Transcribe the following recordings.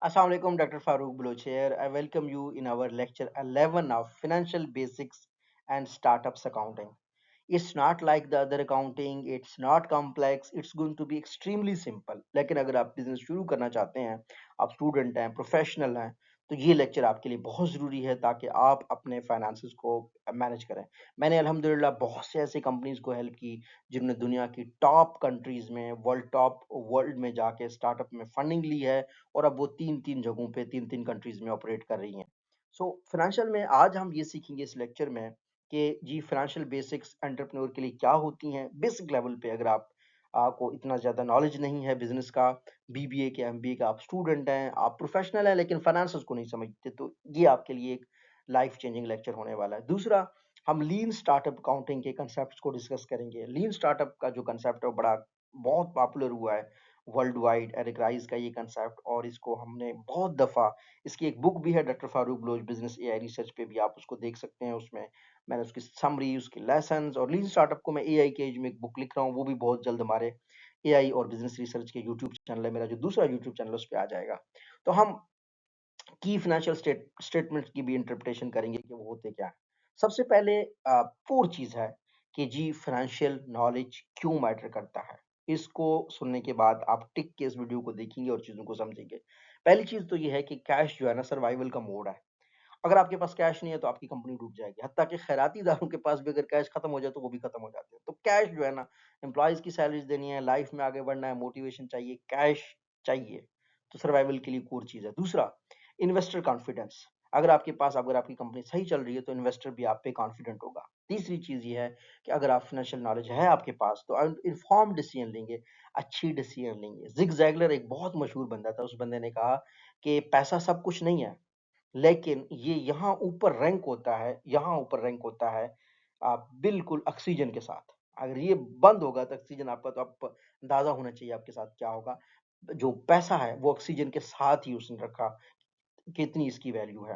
Assalamu alaikum, Dr. Farooq Baloch here. I welcome you in our lecture 11 of Financial Basics and Startups Accounting. It's not like the other accounting, it's not complex, it's going to be extremely simple. लेकिन अगर आप business शुरू करना चाहते हैं, आप student हैं, professional हैं, तो ये लेक्चर आपके लिए बहुत ज़रूरी है ताकि आप अपने फाइनेंसेस को मैनेज करें। मैंने अल्हम्दुलिल्लाह बहुत से ऐसे कंपनीज को हेल्प की जिन्होंने दुनिया की टॉप कंट्रीज में वर्ल्ड में जाके स्टार्टअप में फंडिंग ली है और अब वो तीन तीन जगहों पे तीन तीन कंट्रीज में ऑपरेट कर रही हैं। सो फाइनेंशियल में आज हम ये सीखेंगे इस लेक्चर में कि जी फाइनेंशियल बेसिक्स एंटरप्रेन्योर के लिए क्या होती हैं बेसिक लेवल पे। अगर आपको इतना ज़्यादा नॉलेज नहीं है बिजनेस का, बीबीए के एमबीए का आप स्टूडेंट हैं, आप प्रोफेशनल हैं लेकिन फाइनेंसेस को नहीं समझते, तो ये आपके लिए एक लाइफ चेंजिंग लेक्चर होने वाला है। दूसरा, हम लीन स्टार्टअप अकाउंटिंग के कंसेप्ट को डिस्कस करेंगे। लीन स्टार्टअप का जो कंसेप्ट है वो बड़ा बहुत पॉपुलर हुआ है वर्ल्ड वाइड, एरिक राइस का ये कंसेप्ट, और इसको हमने बहुत दफ़ा, इसकी एक बुक भी है doctor Farooq Baloch business AI research पे, भी आप उसको देख सकते हैं। उसमें मैंने उसकी समरी, उसके लेसन्स, और लीन स्टार्टअप को मैं एआई के एज में एक बुक लिख रहा हूँ, वो भी बहुत जल्द हमारे एआई और बिजनेस रिसर्च के यूट्यूब चैनल है, मेरा जो दूसरा यूट्यूब चैनल है उस पर आ जाएगा। तो हम की फाइनेंशियल स्टेटमेंट की भी इंटरप्रिटेशन करेंगे कि वो होते क्या हैं। सबसे पहले फोर चीज है कि जी फाइनेंशियल नॉलेज क्यों मैटर करता है। इसको सुनने के बाद आप टिक के इस वीडियो को देखेंगे और चीजों को समझेंगे। पहली चीज तो ये है कि कैश जो है ना सर्वाइवल का मोड है। अगर आपके पास कैश नहीं है तो आपकी कंपनी डूब जाएगी। हत्ता कि खैराती इदारों के पास भी अगर कैश खत्म हो जाए तो वो भी खत्म हो जाते हैं। तो कैश जो है ना, एम्प्लॉयज की सैलरीज देनी है, लाइफ में आगे बढ़ना है, मोटिवेशन चाहिए, कैश चाहिए। तो सर्वाइवल के लिए कोर चीज है। दूसरा, इन्वेस्टर कॉन्फिडेंस। अगर आपकी कंपनी सही चल रही है तो इन्वेस्टर भी आप पे कॉन्फिडेंट होगा। तीसरी चीज ये है कि अगर आप फाइनेंशियल नॉलेज है आपके पास तो इन्फॉर्म डिसीजन लेंगे, अच्छी डिसीजन लेंगे। जिग जैगलर एक बहुत मशहूर बंदा था, उस बंदे ने कहा कि पैसा सब कुछ नहीं है, लेकिन ये यहाँ ऊपर रैंक होता है बिल्कुल ऑक्सीजन के साथ। अगर ये बंद होगा तो ऑक्सीजन आपका, तो आप अंदाजा होना चाहिए आपके साथ क्या होगा। जो पैसा है वो ऑक्सीजन के साथ ही उसने रखा, कितनी इसकी वैल्यू है।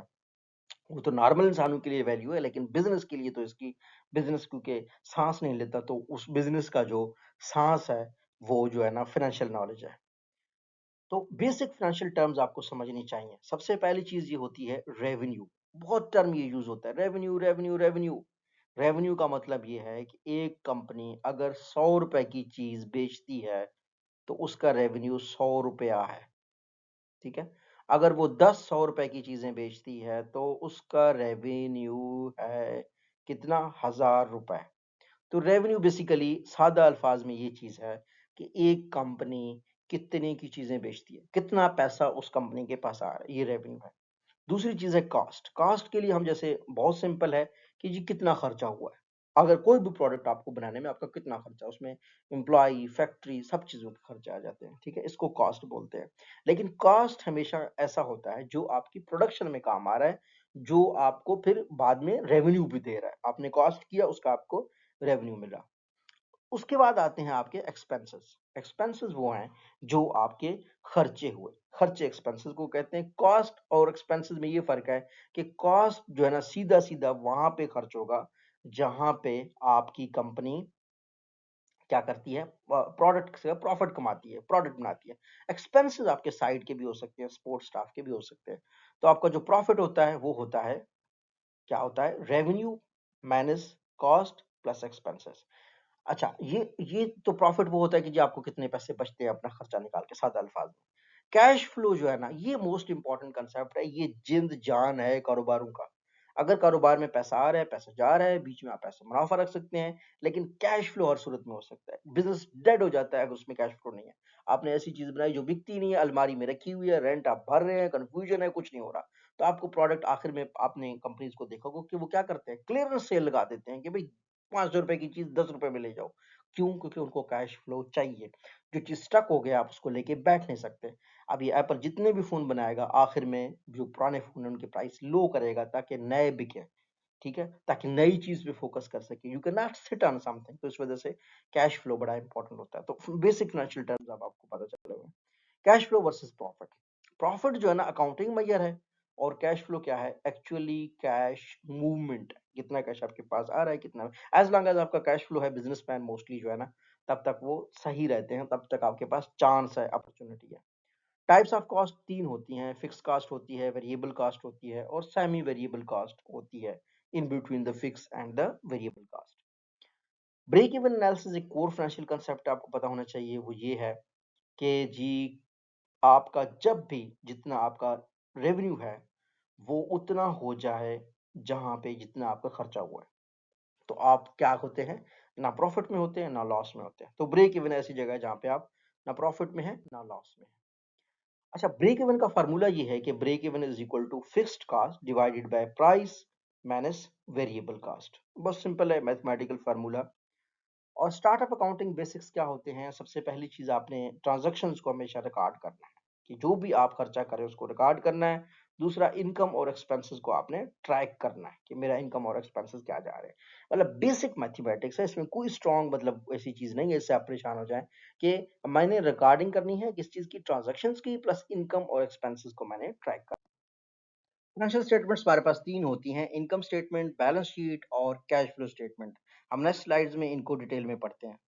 वो तो नॉर्मल इंसानों के लिए वैल्यू है, लेकिन बिजनेस के लिए तो इसकी, बिजनेस क्योंकि सांस नहीं लेता, तो उस बिजनेस का जो सांस है वो जो है ना फाइनेंशियल नॉलेज है। तो बेसिक फाइनेंशियल टर्म्स आपको समझनी चाहिए। सबसे पहली चीज ये होती है रेवेन्यू। बहुत टर्म ये यूज होता है, रेवेन्यू रेवेन्यू रेवेन्यू। रेवेन्यू का मतलब ये है कि एक कंपनी अगर 100 रुपए की चीज बेचती है तो उसका रेवेन्यू 100 रुपया है। ठीक है। अगर वो 10 100 रुपए की चीजें बेचती है तो उसका रेवेन्यू है कितना, 1000 रुपए। तो रेवेन्यू बेसिकली सादा अल्फाज में ये चीज है कि एक कंपनी कितने की चीजें बेचती है, कितना पैसा उस कंपनी के पास आ रहा है, ये रेवेन्यू है। दूसरी चीज है कॉस्ट। कॉस्ट के लिए हम जैसे बहुत सिंपल है कि जी कितना खर्चा हुआ है। अगर कोई भी प्रोडक्ट आपको बनाने में आपका कितना खर्चा, उसमें एम्प्लॉय, फैक्ट्री, सब चीजों के खर्चे आ जाते हैं। ठीक है, इसको कॉस्ट बोलते हैं। लेकिन कॉस्ट हमेशा ऐसा होता है जो आपकी प्रोडक्शन में काम आ रहा है, जो आपको फिर बाद में रेवेन्यू भी दे रहा है। आपने कॉस्ट किया, उसका आपको रेवेन्यू मिला। उसके बाद आते हैं आपके एक्सपेंसेस। एक्सपेंसेस वो हैं जो आपके खर्चे हुए, खर्चे एक्सपेंसेस को कहते हैं। कॉस्ट और एक्सपेंसेस में ये फर्क है कि कॉस्ट जो है ना सीधा सीधा वहां पे खर्च होगा जहां पे आपकी कंपनी क्या करती है, प्रोडक्ट से प्रॉफिट कमाती है, प्रोडक्ट बनाती है। एक्सपेंसेस आपके साइड के भी हो सकते हैं, सपोर्ट स्टाफ के भी हो सकते हैं। तो आपका जो प्रॉफिट होता है वो होता है, क्या होता है, revenue minus cost plus expenses. अच्छा, ये तो प्रॉफिट वो होता है कि जी आपको कितने पैसे बचते हैं अपना खर्चा निकाल के, सादा अल्फाज में। कैश फ्लो जो है ना, ये मोस्ट इंपॉर्टेंट कंसेप्ट है, ये जिंद जान है कारोबारों का। अगर कारोबार में पैसा आ रहा है, पैसा जा रहा है, बीच में आप पैसा मुनाफा रख सकते हैं, लेकिन कैश फ्लो हर सूरत में हो सकता है। बिजनेस डेड हो जाता है अगर उसमें कैश फ्लो नहीं है। आपने ऐसी चीज बनाई जो बिकती नहीं है, अलमारी में रखी हुई है, रेंट आप भर रहे हैं, कंफ्यूजन है, कुछ नहीं हो रहा, तो आपको प्रोडक्ट आखिर में, आपने कंपनीज को देखा होगा कि वो क्या करते हैं, क्लियरेंस सेल लगा देते हैं कि भाई 500 रुपए की चीज 10 रुपए में ले जाओ। क्यों? क्योंकि उनको कैश फ्लो चाहिए। जो चीज स्टक हो गया आप उसको लेके बैठ नहीं सकते। अब ये एप्पल जितने भी फोन बनाएगा, आखिर में जो पुराने फोन है उनके प्राइस लो करेगा ताकि नए बिके। ठीक है, ताकि नई चीज पे फोकस कर सके। You can not sit on something. तो इस वजह से कैश फ्लो बड़ा इंपॉर्टेंट होता है। तो बेसिक फाइनेंशियल टर्म्स अब आपको पता चले हुए। Cash flow versus profit. Profit जो है ना अकाउंटिंग मेजर है, और कैश फ्लो क्या है, एक्चुअली कैश मूवमेंट। कितना कैश आपके पास आ रहा है, कितना, एज लॉन्ग एज आपका कैश फ्लो है, बिजनेसमैन मोस्टली जो है ना, तब तक वो सही रहते हैं, तब तक आपके पास चांस है, अपॉर्चुनिटी है। टाइप्स ऑफ कॉस्ट तीन होती हैं, फिक्स कॉस्ट होती है, वेरिएबल कॉस्ट होती है और सेमी वेरिएबल कॉस्ट होती है, in between the fix and the variable cost. Break even analysis एक कोर फाइनेंशियल कंसेप्ट आपको पता होना चाहिए, वो ये है कि जी आपका जब भी जितना आपका रेवेन्यू है वो उतना हो जाए जहां पे जितना आपका खर्चा हुआ है, तो आप क्या होते हैं, ना प्रॉफिट में होते हैं ना लॉस में होते हैं। तो ब्रेक इवन ऐसी जगह है जहां पे आप ना प्रॉफिट में है ना लॉस में है। अच्छा, ब्रेक इवन का फार्मूला ये है कि break even is equal to fixed cost divided by price minus variable cost. बहुत सिंपल है मैथमेटिकल फार्मूला। और स्टार्टअप अकाउंटिंग बेसिक्स क्या होते हैं? सबसे पहली चीज, आपने ट्रांजैक्शंस को हमेशा रिकॉर्ड करना है कि जो भी आप खर्चा करें उसको रिकॉर्ड करना है। दूसरा, इनकम और एक्सपेंसेस को आपने ट्रैक करना है कि मेरा इनकम और एक्सपेंसेस क्या जा रहे हैं। मतलब बेसिक मैथमेटिक्स है, इसमें कोई स्ट्रॉन्ग मतलब ऐसी चीज नहीं है इससे आप परेशान हो जाएं कि मैंने रिकॉर्डिंग करनी है किस चीज की, ट्रांजैक्शंस की, प्लस इनकम और एक्सपेंसेस को मैंने ट्रैक करना। फाइनेंशियल स्टेटमेंट्स हमारे पास तीन होती हैं, इनकम स्टेटमेंट, बैलेंस शीट और कैश फ्लो स्टेटमेंट। हम नेक्स्ट स्लाइड्स में इनको डिटेल में पढ़ते हैं।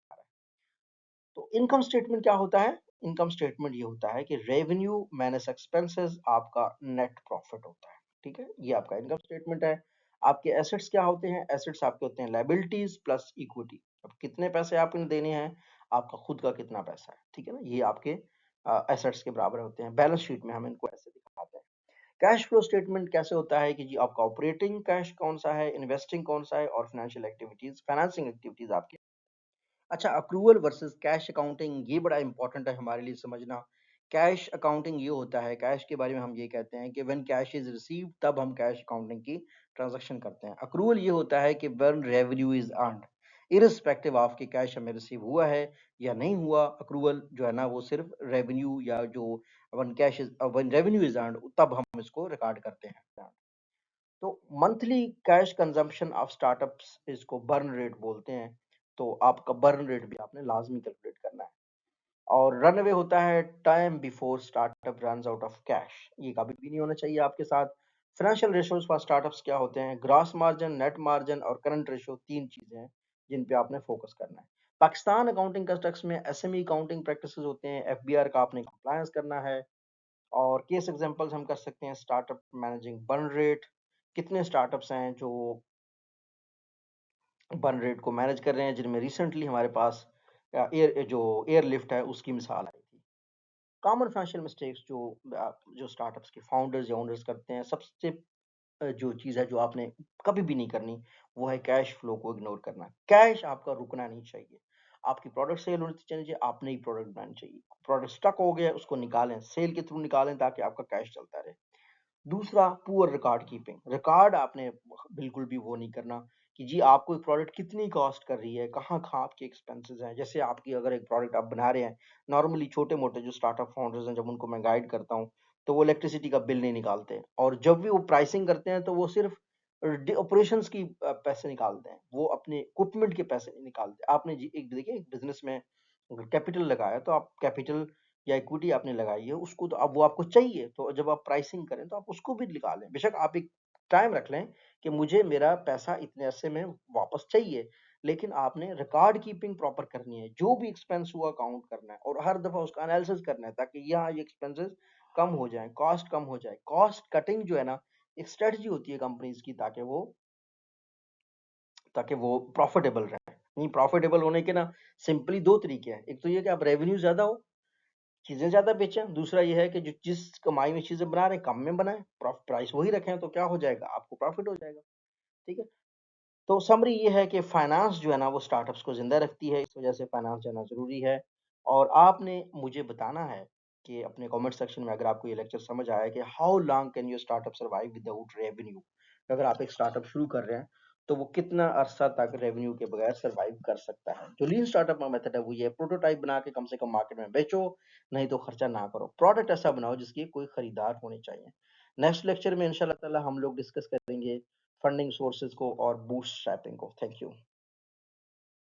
तो इनकम स्टेटमेंट क्या होता है? इनकम स्टेटमेंट ये होता है कि रेवेन्यू माइनस एक्सपेंसेस आपका नेट प्रॉफिट होता है। ठीक है, ये आपका इनकम स्टेटमेंट है। आपके एसेट्स क्या होते हैं? एसेट्स आपके होते हैं लायबिलिटीज प्लस इक्विटी। अब कितने पैसे आपने देने हैं, आपका खुद का कितना पैसा है, ठीक है ना, ये आपके एसेट्स के बराबर होते हैं। बैलेंस शीट में हम इनको ऐसे दिखाते हैं। कैश फ्लो स्टेटमेंट कैसे होता है कि जी आपका ऑपरेटिंग कैश कौन सा है, इन्वेस्टिंग कौन सा है और फाइनेंशियल एक्टिविटीज, फाइनेंसिंग एक्टिविटीज आपकी। अच्छा, अक्रूवल वर्सेस कैश अकाउंटिंग, ये बड़ा इंपॉर्टेंट है हमारे लिए समझना। कैश अकाउंटिंग ये होता है, कैश के बारे में हम ये कहते हैं कि व्हेन कैश इज रिसीव्ड तब हम कैश अकाउंटिंग की ट्रांजैक्शन करते हैं। अक्रूवल ये होता है कि when revenue is earned, irrespective of कि कैश हमें रिसीव हुआ है या नहीं हुआ, अक्रूवल जो है ना वो सिर्फ रेवेन्यू या जो व्हेन रेवेन्यू इज अर्न्ड तब हम इसको रिकॉर्ड करते हैं। तो monthly cash consumption of startups इसको बर्न रेट बोलते हैं। तो आपका बर्न रेट भी आपने लाजमी कैलकुलेट करना है। और रनअवे होता है time before startup runs out of cash, ये कभी भी नहीं होना चाहिए आपके साथ। फाइनेंशियल रेशियोज फॉर स्टार्टअप्स क्या होते हैं? ग्रॉस मार्जिन, नेट मार्जिन और करंट रेशियो, तीन चीजें हैं जिन पे आपने फोकस करना है। पाकिस्तान अकाउंटिंग कंस्ट्रक्ट्स में एसएमई अकाउंटिंग प्रैक्टिसेस होते हैं, एफबीआर का आपने कंप्लायंस करना है। और केस एग्जांपल्स हम कर सकते हैं, स्टार्टअप मैनेजिंग बर्न रेट, कितने स्टार्टअप्स हैं जो बर्न रेट को मैनेज कर रहे हैं, जिनमें रिसेंटली हमारे पास एयरलिफ्ट है उसकी मिसाल आई थी। कॉमन फाइनेंशियल मिस्टेक्स जो स्टार्टअप्स के फाउंडर्स या ओनर्स करते हैं, सबसे जो चीज़ है जो आपने कभी भी नहीं करनी वो है कैश फ्लो को इग्नोर करना। कैश आपका रुकना नहीं चाहिए। आपकी प्रोडक्ट सेल होनी चाहिए, आपने ही प्रोडक्ट बनानी चाहिए। प्रोडक्ट स्टक हो गया उसको निकालें, सेल के थ्रू निकालें ताकि आपका कैश चलता रहे। दूसरा, पुअर रिकॉर्ड कीपिंग। रिकॉर्ड आपने बिल्कुल भी वो नहीं करना कि जी आपको एक प्रोडक्ट कितनी कॉस्ट कर रही है, कहाँ-कहाँ आपके एक्सपेंसेस हैं। जैसे आपकी अगर एक प्रोडक्ट आप बना रहे हैं, नॉर्मली छोटे-मोटे जो स्टार्टअप फाउंडर्स हैं जब उनको मैं गाइड करता हूँ, तो वो इलेक्ट्रिसिटी का बिल नहीं निकालते और जब भी वो प्राइसिंग करते हैं तो वो सिर्फ ऑपरेशंस की पैसे निकालते हैं, वो अपने इक्विपमेंट के पैसे नहीं निकालते। आपने जी एक देखिए, एक बिजनेस में अगर कैपिटल लगाया तो आप कैपिटल या इक्विटी आपने लगाई है उसको तो अब वो आपको चाहिए, तो जब आप प्राइसिंग करें तो आप उसको भी निकालें। बेशक आप एक टाइम रख लें कि मुझे मेरा पैसा इतने अरसे में वापस चाहिए, लेकिन आपने रिकॉर्ड कीपिंग प्रॉपर करनी है, जो भी एक्सपेंस हुआ काउंट करना है और हर दफा उसका एनालिसिस करना है ताकि यहाँ ये एक्सपेंसेस कम हो जाए, कॉस्ट कम हो जाए। कॉस्ट कटिंग जो है ना, एक स्ट्रेटजी होती है कंपनीज की ताकि वो प्रॉफिटेबल रहे। नहीं, प्रॉफिटेबल होने के ना सिंपली दो तरीके हैं, एक तो ये कि आप रेवेन्यू ज्यादा हो, चीजें ज्यादा बेचें। दूसरा ये है कि जो जिस कमाई में चीजें बना रहे हैं कम में बनाएं, प्राइस वही रखें, तो क्या हो जाएगा, आपको प्रॉफिट हो जाएगा। ठीक है। तो समरी ये है कि फाइनेंस जो है ना वो स्टार्टअप्स को जिंदा रखती है, इस वजह से फाइनेंस जाना जरूरी है। और आपने मुझे बताना है कि अपने कमेंट सेक्शन में, अगर आपको ये लेक्चर समझ आया कि how long can your startup survive without revenue. अगर आप एक स्टार्टअप शुरू कर रहे हैं तो वो कितना अरसा तक रेवेन्यू के बगैर सर्वाइव कर सकता है। जो लीन स्टार्टअप का मेथड है वो ये, प्रोटोटाइप बना के कम से कम मार्केट में बेचो, नहीं तो खर्चा ना करो। प्रोडक्ट ऐसा बनाओ जिसकी कोई खरीदार होने चाहिए। नेक्स्ट लेक्चर में इंशाल्लाह ताला हम लोग डिस्कस करेंगे फंडिंग सोर्सेज को और बूटस्ट्रैपिंग को। Thank you.